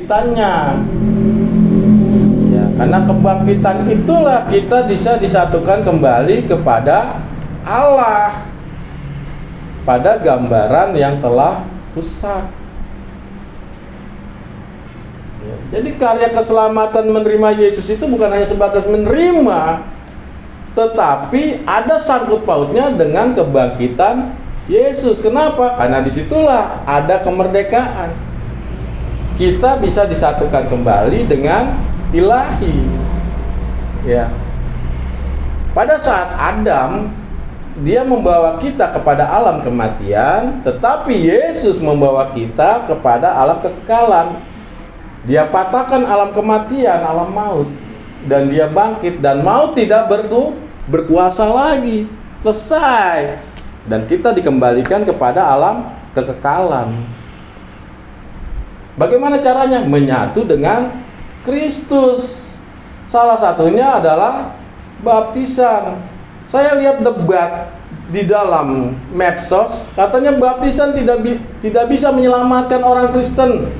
kebangkitannya. Ya, karena kebangkitan itulah kita bisa disatukan kembali kepada Allah pada gambaran yang telah rusak. Ya, jadi karya keselamatan menerima Yesus itu bukan hanya sebatas menerima, tetapi ada sangkut pautnya dengan kebangkitan Yesus. Kenapa? Karena disitulah ada kemerdekaan. Kita bisa disatukan kembali dengan ilahi. Ya. Pada saat Adam, dia membawa kita kepada alam kematian, tetapi Yesus membawa kita kepada alam kekekalan. Dia patahkan alam kematian, alam maut, dan dia bangkit, dan maut tidak berkuasa lagi. Selesai. Dan kita dikembalikan kepada alam kekekalan. Bagaimana caranya? Menyatu dengan Kristus. Salah satunya adalah baptisan. Saya lihat debat di dalam medsos, katanya baptisan tidak bisa menyelamatkan orang Kristen.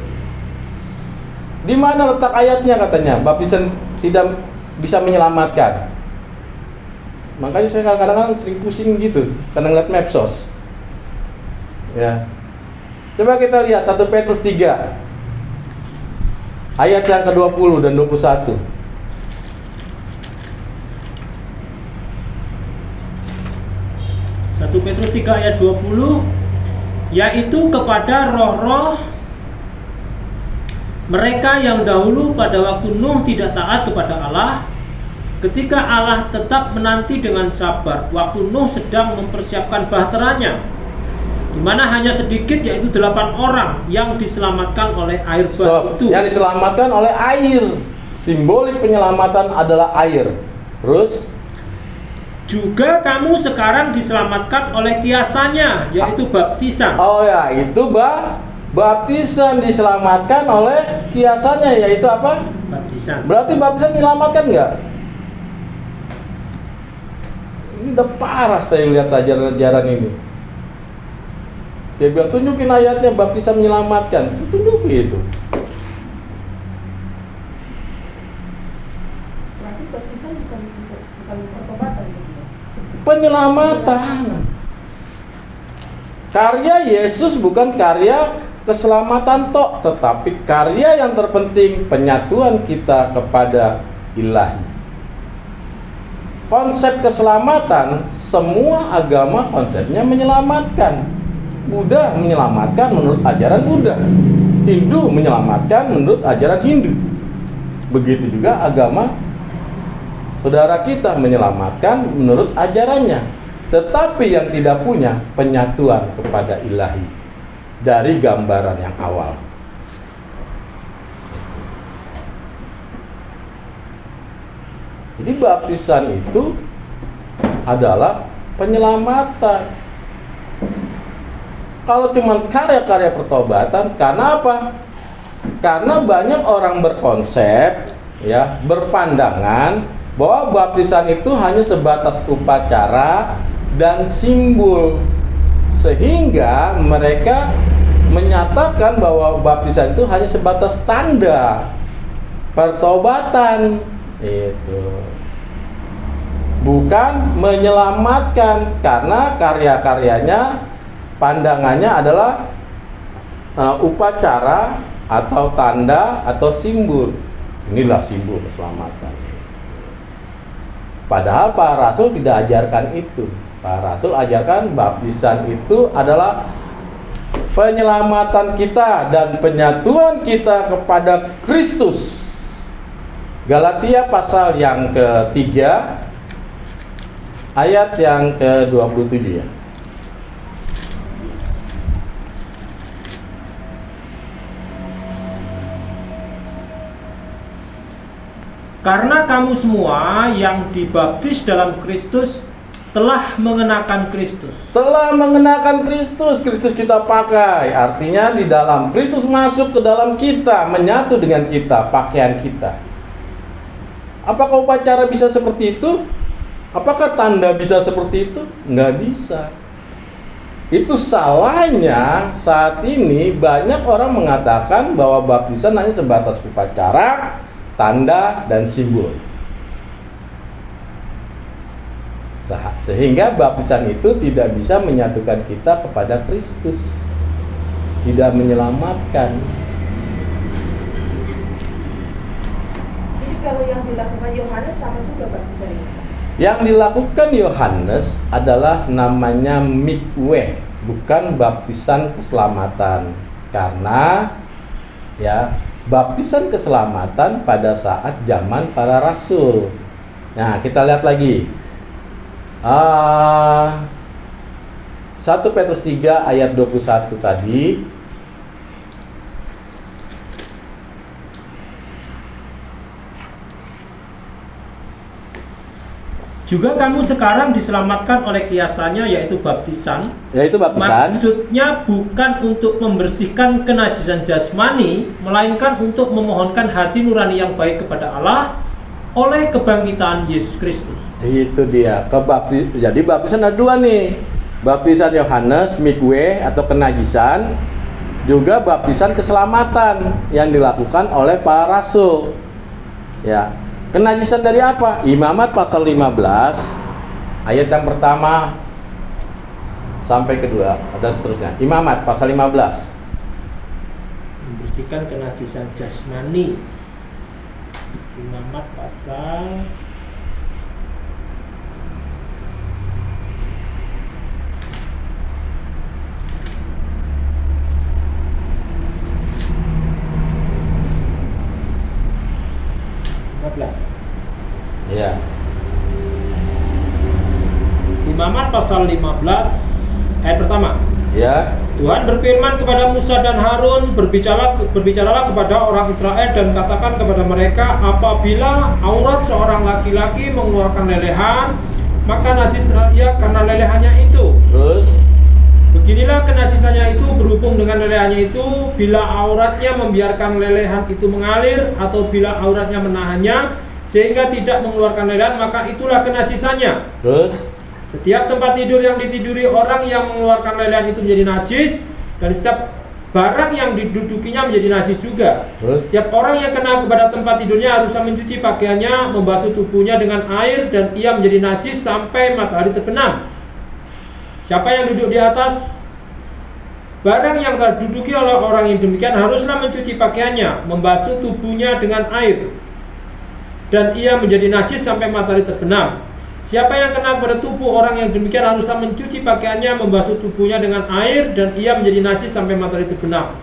Di mana letak ayatnya katanya baptisan tidak bisa menyelamatkan? Makanya saya kadang-kadang sering pusing gitu karena ngeliat medsos. Ya. Coba kita lihat 1 Petrus 3 ayat yang ke-20 dan 21. 1 Petrus 3 ayat 20, yaitu kepada roh-roh mereka yang dahulu pada waktu Nuh tidak taat kepada Allah, ketika Allah tetap menanti dengan sabar waktu Nuh sedang mempersiapkan bahteranya, di mana hanya sedikit, yaitu 8 orang yang diselamatkan oleh air bah itu. Yang diselamatkan oleh air. Simbolik penyelamatan adalah air. Terus juga kamu sekarang diselamatkan oleh kiasannya, yaitu baptisan. Oh ya, itu baptisan, diselamatkan oleh kiasannya, yaitu apa? Baptisan. Berarti baptisan menyelamatkan nggak? Ini udah parah saya lihat ajaran-ajaran ini. Dia bilang tunjukin ayatnya baptisan menyelamatkan. Tunjukin itu. Berarti baptisan bukan pertobatan gitu. Penyelamatan. Karya Yesus bukan karya keselamatan tok, tetapi karya yang terpenting penyatuan kita kepada Ilahi. Konsep keselamatan, semua agama konsepnya menyelamatkan. Buddha menyelamatkan menurut ajaran Buddha. Hindu menyelamatkan menurut ajaran Hindu. Begitu juga agama saudara kita menyelamatkan menurut ajarannya. Tetapi yang tidak punya penyatuan kepada Ilahi dari gambaran yang awal. Jadi baptisan itu adalah penyelamatan. Kalau cuma karya-karya pertobatan, karena apa? Karena banyak orang berkonsep, ya, berpandangan bahwa baptisan itu hanya sebatas upacara dan simbol, sehingga mereka menyatakan bahwa baptisan itu hanya sebatas tanda pertobatan. Itu bukan menyelamatkan, karena karya-karyanya pandangannya adalah upacara atau tanda atau simbol. Inilah simbol keselamatan. Padahal para rasul tidak ajarkan itu. Para rasul ajarkan baptisan itu adalah penyelamatan kita dan penyatuan kita kepada Kristus. Galatia pasal yang ketiga ayat yang ke-27 ya. Karena kamu semua yang dibaptis dalam Kristus telah mengenakan Kristus. Telah mengenakan Kristus, Kristus kita pakai. Artinya di dalam Kristus masuk ke dalam kita, menyatu dengan kita, pakaian kita. Apakah upacara bisa seperti itu? Apakah tanda bisa seperti itu? Nggak bisa. Itu salahnya saat ini banyak orang mengatakan bahwa baptisan hanya sebatas upacara, tanda, dan simbol. Sehingga baptisan itu tidak bisa menyatukan kita kepada Kristus, tidak menyelamatkan. Jadi kalau yang dilakukan Yohanes sama juga baptisan ini. Yang dilakukan Yohanes adalah namanya mikwe, bukan baptisan keselamatan. Karena ya, baptisan keselamatan pada saat zaman para rasul. Nah, kita lihat lagi. 1 Petrus 3 ayat 21 tadi. Juga kamu sekarang diselamatkan oleh kiasannya, yaitu baptisan. Yaitu baptisan. Maksudnya bukan untuk membersihkan kenajisan jasmani, melainkan untuk memohonkan hati nurani yang baik kepada Allah oleh kebangkitan Yesus Kristus. Itu dia. Jadi baptisan ada dua nih. Baptisan Yohanes, mikwe atau kenajisan, juga baptisan keselamatan yang dilakukan oleh para rasul. Ya. Kenajisan dari apa? Imamat pasal 15 ayat yang pertama sampai kedua dan seterusnya. Imamat pasal 15. Membersihkan kenajisan jasmani. Imamat pasal 15. Ya. Imamat pasal 15 ayat pertama. Ya. Tuhan berfirman kepada Musa dan Harun, berbicaralah kepada orang Israel dan katakan kepada mereka, apabila aurat seorang laki-laki mengeluarkan lelehan, maka najis ia karena lelehannya itu. Terus Beginilah kenajisannya itu berhubung dengan lelehannya itu, bila auratnya membiarkan lelehan itu mengalir atau bila auratnya menahannya sehingga tidak mengeluarkan lelehan, maka itulah kenajisannya. Terus Setiap tempat tidur yang ditiduri orang yang mengeluarkan lelehan itu menjadi najis, dan setiap barang yang didudukinya menjadi najis juga. Terus Setiap orang yang kena kepada tempat tidurnya haruslah mencuci pakaiannya, membasuh tubuhnya dengan air, dan ia menjadi najis sampai matahari terbenam. Siapa yang duduk di atas barang yang terduduki oleh orang yang demikian haruslah mencuci pakaiannya, membasuh tubuhnya dengan air, dan ia menjadi najis sampai matahari terbenam. Siapa yang kena kepada tubuh orang yang demikian haruslah mencuci pakaiannya, membasuh tubuhnya dengan air, dan ia menjadi najis sampai matahari terbenam.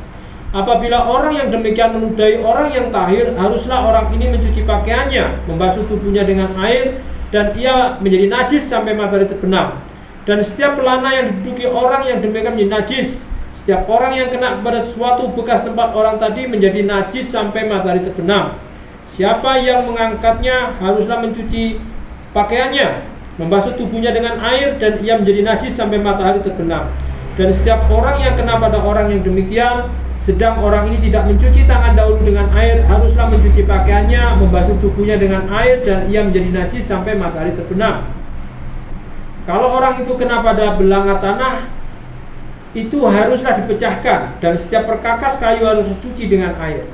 Apabila orang yang demikian menudai orang yang tahir, haruslah orang ini mencuci pakaiannya, membasuh tubuhnya dengan air, dan ia menjadi najis sampai matahari terbenam. Dan setiap pelana yang diduduki orang yang demikian menjadi najis. Setiap orang yang kena kepada suatu bekas tempat orang tadi menjadi najis sampai matahari terbenam. Siapa yang mengangkatnya haruslah mencuci pakaiannya, membasuh tubuhnya dengan air, dan ia menjadi najis sampai matahari terbenam. Dan setiap orang yang kena pada orang yang demikian, sedang orang ini tidak mencuci tangan dahulu dengan air, haruslah mencuci pakaiannya, membasuh tubuhnya dengan air, dan ia menjadi najis sampai matahari terbenam. Kalau orang itu kena pada belanga tanah, itu haruslah dipecahkan, dan setiap perkakas kayu harus dicuci dengan air.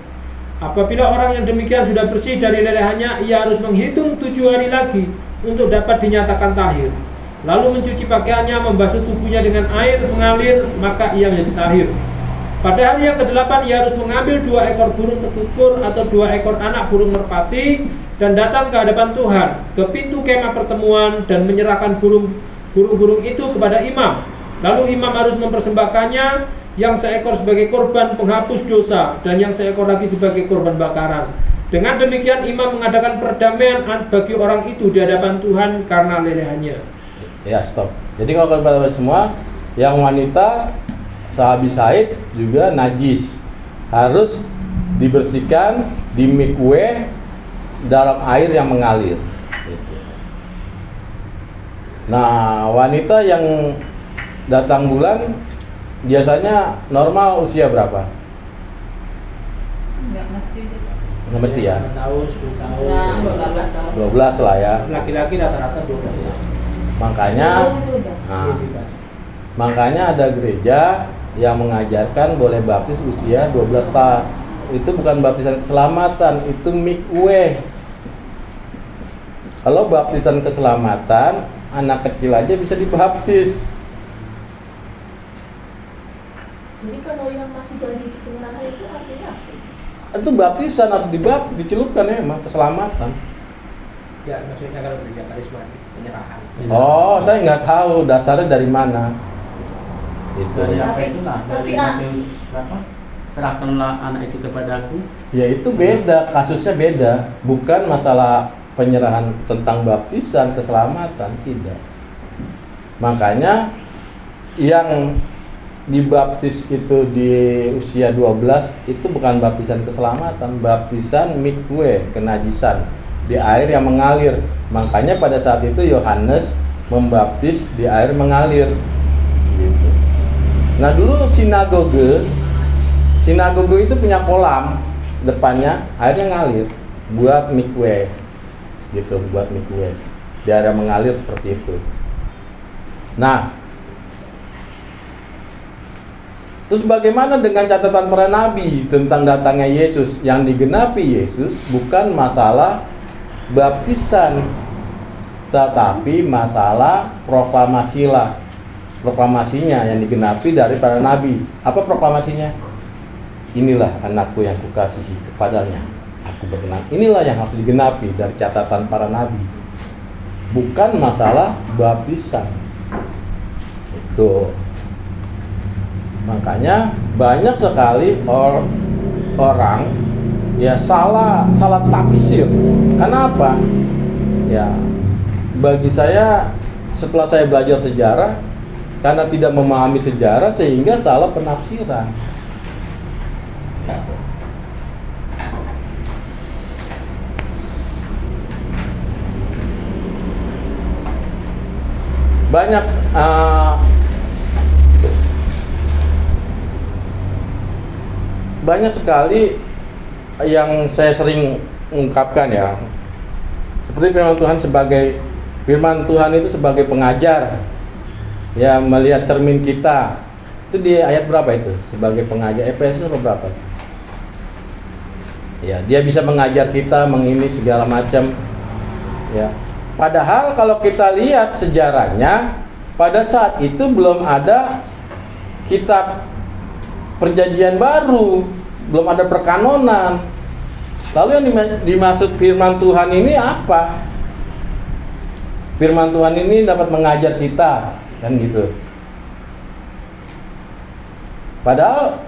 Apabila orang yang demikian sudah bersih dari lelehannya, ia harus menghitung 7 hari lagi untuk dapat dinyatakan tahir. Lalu mencuci pakaiannya, membasuh tubuhnya dengan air mengalir, maka ia menjadi tahir. Pada hari yang ke-8 ia harus mengambil 2 ekor burung tekukur atau 2 ekor anak burung merpati dan datang ke hadapan Tuhan ke pintu kemah pertemuan dan menyerahkan burung-burung itu kepada imam. Lalu imam harus mempersembahkannya, yang seekor sebagai korban penghapus dosa dan yang seekor lagi sebagai korban bakaran. Dengan demikian imam mengadakan perdamaian bagi orang itu di hadapan Tuhan karena lelehannya. ya stop. Jadi kalau kepada semua yang wanita sehabis haid juga najis, harus dibersihkan di mikwe dalam air yang mengalir. Gitu. Nah, wanita yang datang bulan biasanya normal usia berapa? Enggak mesti sih. Nggak mesti ya? 9 tahun, 10 tahun, Nah, 12 tahun. 12 lah ya. Laki-laki rata-rata 12 tahun. Makanya Itu udah. nah, Makanya ada gereja yang mengajarkan boleh baptis usia 12 tahun. Itu bukan baptisan keselamatan, itu mikwe. Kalau baptisan keselamatan, anak kecil aja bisa dibaptis. Jadi kalau yang masih dari penyerahan itu artinya apa? Itu baptisan harus dibaptis, dicelupkan ya, emang keselamatan. Ya, maksudnya kalau gereja karismatik penyerahan. Oh, saya nggak tahu dasarnya dari mana. Itu. Dari apa Tapi- itulah, dari tapi, Matius berapa? Serahkanlah anak itu kepadaku. Ya itu beda, kasusnya beda. Bukan masalah penyerahan tentang baptisan, keselamatan, tidak. Makanya yang dibaptis itu di usia 12 itu bukan baptisan keselamatan, baptisan mikwe, kenajisan di air yang mengalir. Makanya pada saat itu Yohanes membaptis di air mengalir gitu. Nah dulu sinagoge itu punya kolam depannya, airnya ngalir buat mikwe gitu, buat mikwe di air yang mengalir seperti itu. Nah, terus bagaimana dengan catatan para nabi tentang datangnya Yesus? Yang digenapi Yesus bukan masalah baptisan, tetapi masalah proklamasinya yang digenapi dari para nabi. Apa proklamasinya? Inilah anakku yang kukasihi, kepadanya aku berkenan. Inilah yang harus digenapi dari catatan para nabi, bukan masalah baptisan. Itu makanya banyak sekali orang ya salah tafsir. Kenapa? Ya bagi saya setelah saya belajar sejarah, karena tidak memahami sejarah sehingga salah penafsiran. Banyak banyak sekali yang saya sering ungkapkan ya, seperti firman Tuhan itu sebagai pengajar ya, melihat cermin kita itu di ayat berapa itu, sebagai pengajar. Efesus berapa ya, dia bisa mengajar kita mengini segala macam ya. Padahal kalau kita lihat sejarahnya, pada saat itu belum ada kitab perjanjian baru, belum ada perkanonan. Lalu yang dimaksud firman Tuhan ini apa? Firman Tuhan ini dapat mengajar kita, kan gitu. Padahal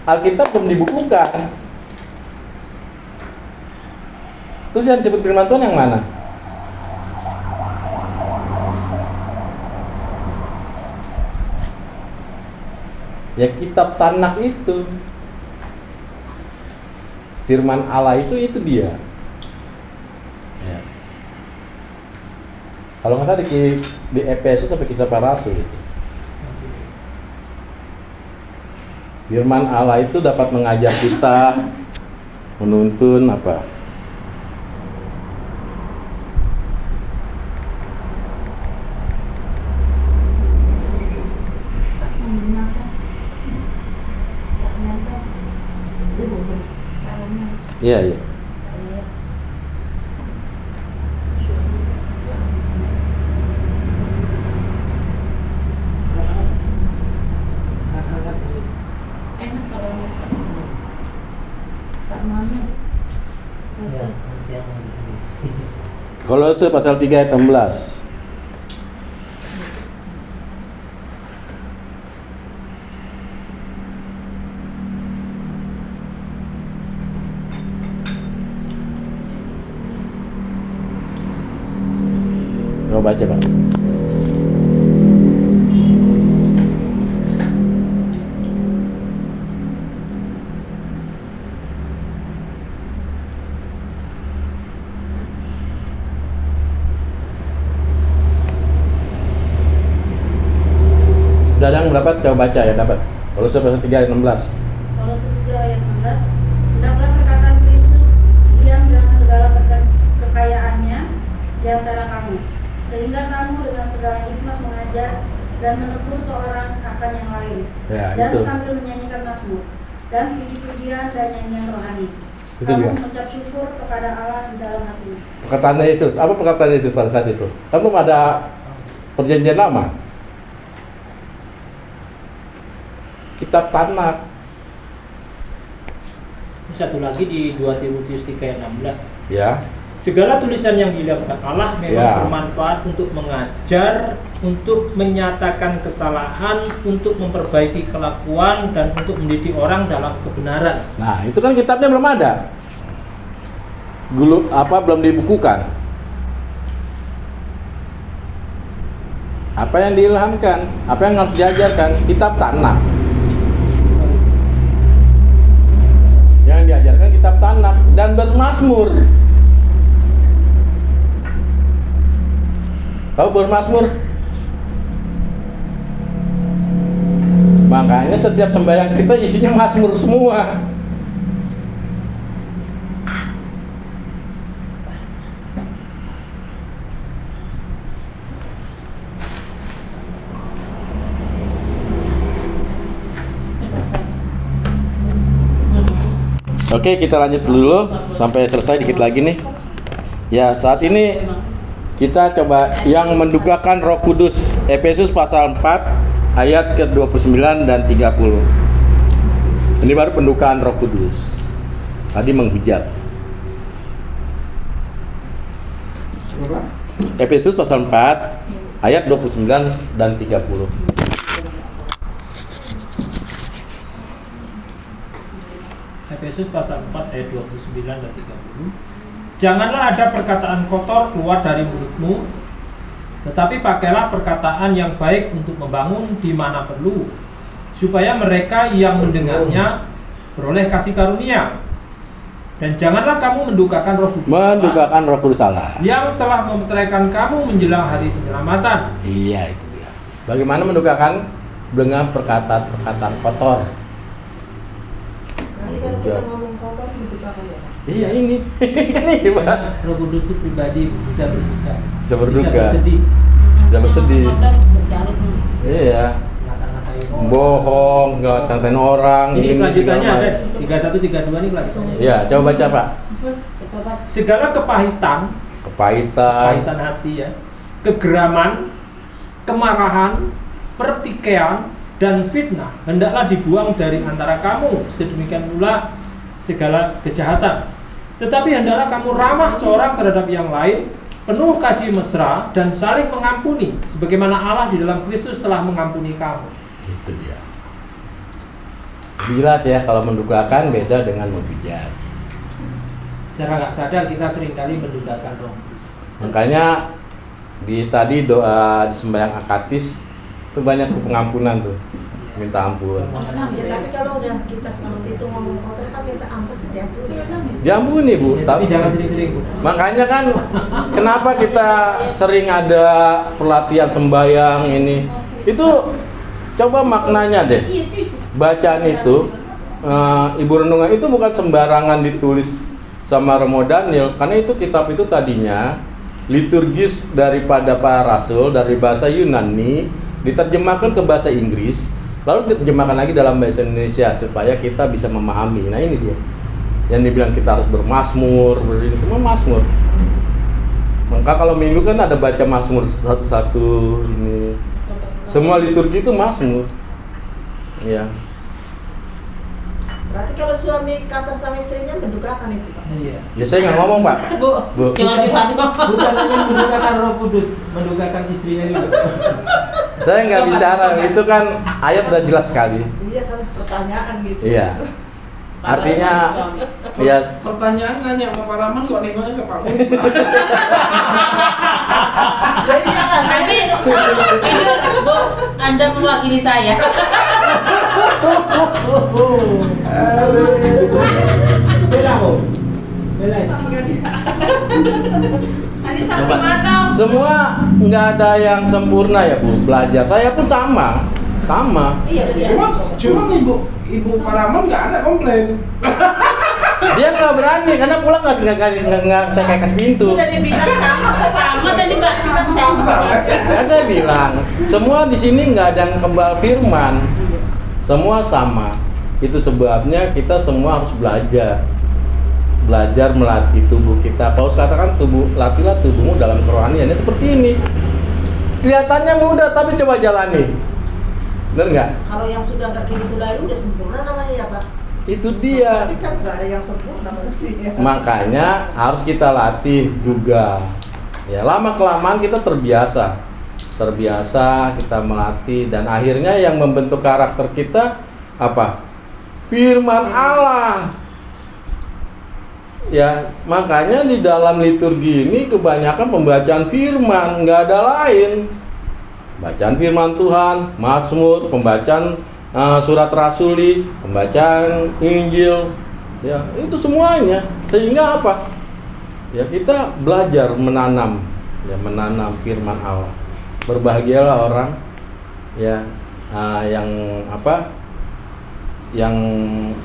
Alkitab belum dibukukan. Terus yang disebut firman Tuhan yang mana? Ya kitab Tanakh itu. Firman Allah itu dia. Ya. Kalau nggak salah di Efesus sampai Kisah Para Rasul itu. Firman Allah itu dapat mengajak kita, menuntun apa? Iya, iya. Enak kalau karmanya. Ya, nanti akan Kolose pasal 3 ayat 16. Coba baca, Pak. Udah ada yang dapat? Coba baca ya, dapat. Kolose pasal 3 ayat 16. Kolose 3 ayat 16, hendaklah perkataan Kristus diam dengan segala kekayaannya di antara kamu, sehingga kamu dengan segala hikmat mengajar dan menegur seorang akan yang lain, Ya, dan itu. sambil menyanyikan mazmur dan puji-pujian dan nyanyian rohani. Itu Kamu dia. mengucap syukur kepada Allah di dalam hatimu. Perkataan Yesus, apa perkataan Yesus pada saat itu? Kan belum ada perjanjian lama. Kitab Tanakh. Satu lagi di 2 Timotius 3 ayat 16. Ya. Segala tulisan yang dilakukan Allah memang Ya. bermanfaat untuk mengajar, untuk menyatakan kesalahan, untuk memperbaiki kelakuan, dan untuk mendidik orang dalam kebenaran. Nah, itu kan kitabnya belum ada. Belum dibukukan. Apa yang diilhamkan? Apa yang harus diajarkan? Kitab Tanakh. Yang diajarkan kitab Tanakh dan bermazmur. Tahu bermazmur? Makanya setiap sembahyang kita isinya mazmur semua. Oke, kita lanjut dulu sampai selesai dikit lagi nih. Ya, saat ini kita coba yang mendukakan Roh Kudus, Efesus pasal 4 ayat ke-29 dan 30. Ini baru pendukaan Roh Kudus. Tadi menghujat. Efesus pasal 4 ayat 29 dan 30. Efesus pasal 4 ayat 29 dan 30. Janganlah ada perkataan kotor keluar dari mulutmu, tetapi pakailah perkataan yang baik untuk membangun di mana perlu, supaya mereka yang mendengarnya beroleh kasih karunia. Dan janganlah kamu mendukakan Roh Kudus Mendukakan Roh Kudus Allah. yang telah memeteraikan kamu menjelang hari penyelamatan. Iya, itu dia. Bagaimana mendukakan? Dengan perkataan-perkataan kotor. Nanti kalau kita ngomong kotor, mendukakan ya Pak? Iya, ini. Ini, Pak. Karena Roh Kudus itu pribadi bisa berduka, Bisa berduka. bisa bersedih, Bisa bersedih. Berjalan. Iya. ngata-ngatain orang. Bohong, nggak ngatain orang. Ini kelanjutannya segala ada macam. 31 32 ini kelanjutannya. Iya, coba baca, Pak. Segala kepahitan Kepahitan. hati ya, kegeraman, kemarahan, pertikaian, dan fitnah hendaklah dibuang dari antara kamu. Sedemikian pula segala kejahatan. Tetapi hendaklah kamu ramah seorang terhadap yang lain, penuh kasih mesra dan saling mengampuni, sebagaimana Allah di dalam Kristus telah mengampuni kamu. Itu dia. Jelas ya, kalau mendukakan beda dengan menghujat. Secara nggak sadar kita seringkali mendukakan Roh. Makanya tadi doa di sembahyang akatis itu banyak tuh pengampunan tuh, minta ampun. Ya, tapi kalau udah kita seperti itu ngomong kotor kan minta ampun diampuni. Diampuni, Bu. Ya, tapi jangan sering-sering, Bu. Makanya kan kenapa kita sering ada pelatihan sembahyang ini? Itu coba maknanya deh. Bacaan itu Ibu Renungan itu bukan sembarangan ditulis sama Romo Daniel, karena itu kitab itu tadinya liturgis daripada para rasul dari bahasa Yunani diterjemahkan ke bahasa Inggris, lalu diterjemahkan lagi dalam bahasa Indonesia supaya kita bisa memahami. Nah, ini dia yang dibilang kita harus bermazmur, ini semua mazmur. Maka kalau minggu kan ada baca mazmur satu-satu, ini semua liturgi itu mazmur. Ya. Berarti kalau suami kasar sama istrinya mendukakan itu Pak? Iya. Ya saya nggak ngomong, Pak. Bu. Jangan tiba-tiba. Bukan hanya mendukakan Roh Kudus, mendukakan istrinya juga. Saya nggak bicara, itu kan ayat udah jelas sekali. Iya kan pertanyaan gitu. Iya. Artinya ya Pertanyaan nanya sama Pak Rahman kok nengoknya ke Pak Pur. Ya iyalah, Tapi jujur, Bu, Anda mewakili saya. Beda, Bu. Beda. Tadi saksi mata. semua nggak ada yang sempurna ya, Bu, belajar. Saya pun sama. Iya, iya. Cuman ibu Pak Rahman nggak ada komplain. Dia nggak berani karena pulang nggak saya kasih pintu. Sudah dibilang sama tadi Mbak bilang sama. Kan saya bilang semua di sini nggak ada yang kebal firman, semua sama. Itu sebabnya kita semua harus belajar melatih tubuh kita. Paulus katakan latihlah tubuhmu dalam kerohaniannya seperti ini. Kelihatannya mudah tapi coba jalani. Benar nggak? Kalau yang sudah nggak gitu lagi udah sempurna namanya ya Pak. Itu dia. Tapi kan nggak ada yang sempurna manusia. Makanya harus kita latih juga. Ya, lama kelamaan kita terbiasa kita melatih dan akhirnya yang membentuk karakter kita apa? Firman Allah. Ya, makanya di dalam liturgi ini kebanyakan pembacaan firman, nggak ada lain. Bacaan firman Tuhan, Mazmur, pembacaan surat rasuli, pembacaan Injil, ya itu semuanya. Sehingga apa? Ya kita belajar menanam firman Allah. Berbahagialah orang ya yang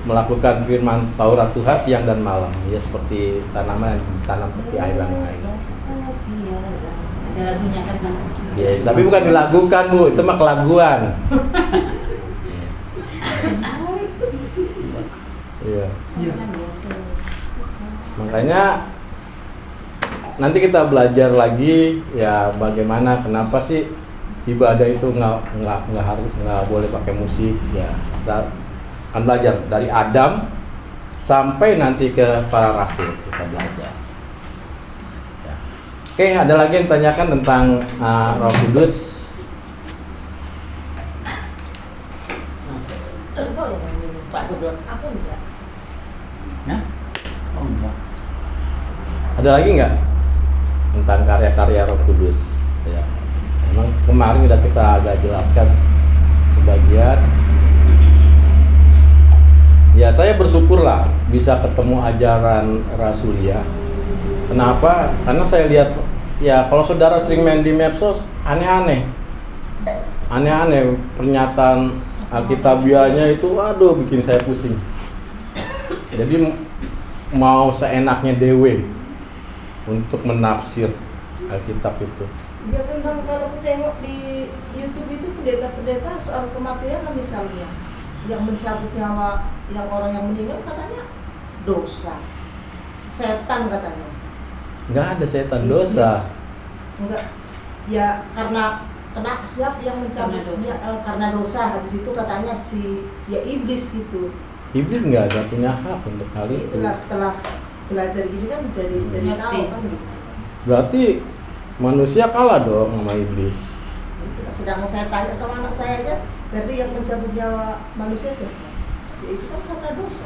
melakukan firman Taurat Tuhan siang dan malam, ya seperti tanaman yang ditanam tepi air dan air. Ada lagunya kan Bang? Ya, tapi bukan dilagukan Bu, itu mah kelaguan. Iya. Makanya nanti kita belajar lagi ya bagaimana kenapa sih ibadah itu nggak boleh pakai musik ya. Kita akan belajar dari Adam sampai nanti ke para rasul kita belajar. Ya. Oke, ada lagi yang ditanyakan tentang Roh Kudus. Aku enggak. Ya? Oh enggak. Ada lagi nggak tentang karya-karya Roh Kudus? Ya, memang kemarin sudah kita agak jelaskan sebagian. Ya, saya bersyukurlah bisa ketemu ajaran Rasulia. Kenapa? Karena saya lihat ya kalau saudara sering main di medsos aneh-aneh pernyataan Alkitabiahnya itu aduh bikin saya pusing. Jadi mau seenaknya dewe untuk menafsir Alkitab itu. Ya tentang kalau kita tengok di YouTube itu pendeta-pendeta soal kematian misalnya yang mencabut nyawa yang orang yang meninggal katanya dosa, setan katanya. Nggak ada setan dosa. Enggak, ya karena kena siapa yang mencabut karena dosa habis itu katanya si ya iblis gitu. Iblis nggak ada punya hak untuk hal itu. Itulah setelah belajar gini kan jadi tahu kan gitu. Berarti manusia kalah dong sama iblis. Sedangkan saya tanya sama anak saya aja, berarti yang mencabut nyawa manusia siapa? Ya itu kan karena dosa.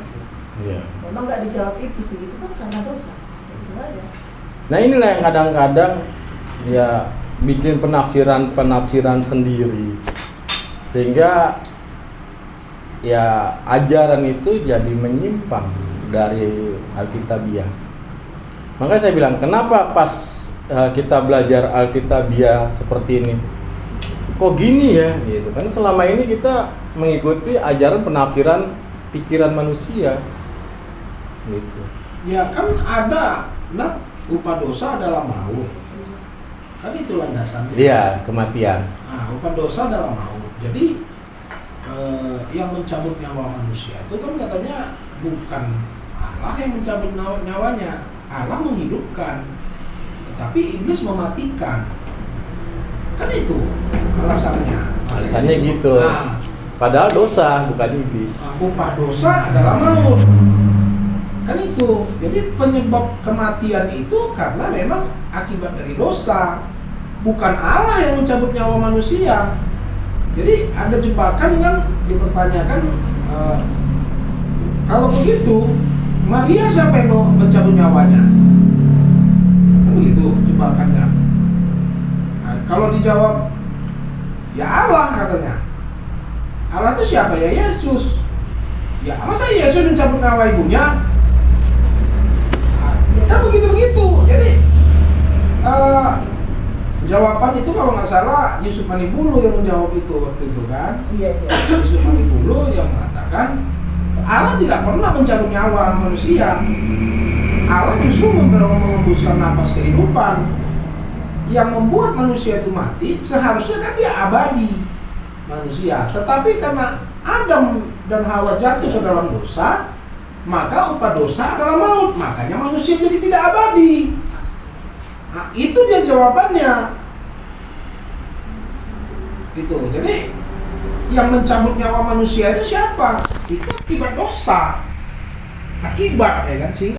Iya. Memang nggak dijawab iblis itu kan karena dosa. Itu aja. Nah inilah yang kadang-kadang ya bikin penafsiran sendiri sehingga ya ajaran itu jadi menyimpang dari Alkitabiah. Makanya saya bilang kenapa pas kita belajar Alkitabiah seperti ini kok gini ya gitu kan selama ini kita mengikuti ajaran penafsiran pikiran manusia gitu. Ya kan ada upah dosa adalah maut. Kan itu landasannya. Iya, kematian. Nah, upah dosa adalah maut. Jadi yang mencabut nyawa manusia itu kan katanya bukan Allah yang mencabut nyawanya, Allah menghidupkan. Tetapi iblis mematikan. Kan itu alasannya. Alasannya gitu. Nah, Padahal dosa bukan iblis. upah dosa adalah maut. Kan itu. Jadi penyebab kematian itu karena memang akibat dari dosa. Bukan Allah yang mencabut nyawa manusia. Jadi ada jebakan kan dipertanyakan kalau begitu Maria siapa yang mau mencabut nyawanya? Kan begitu jebakannya. Nah, kalau dijawab ya Allah katanya. Allah itu siapa? Ya Yesus. Ya masa Yesus mencabut nyawa ibunya? Kan begitu-begitu. Jadi jawaban itu kalau nggak salah Yusuf Manibulu yang menjawab itu waktu itu kan. Iya. Yusuf Manibulu yang mengatakan Allah tidak pernah mencabut nyawa manusia. Allah justru mengembuskan napas kehidupan. Yang membuat manusia itu mati seharusnya kan dia abadi manusia. Tetapi karena Adam dan Hawa jatuh ke dalam dosa, maka upah dosa adalah maut. Makanya manusia jadi tidak abadi. Nah, itu dia jawabannya. Gitu. Jadi yang mencabut nyawa manusia itu siapa? Itu akibat dosa. Akibat, ya kan sih.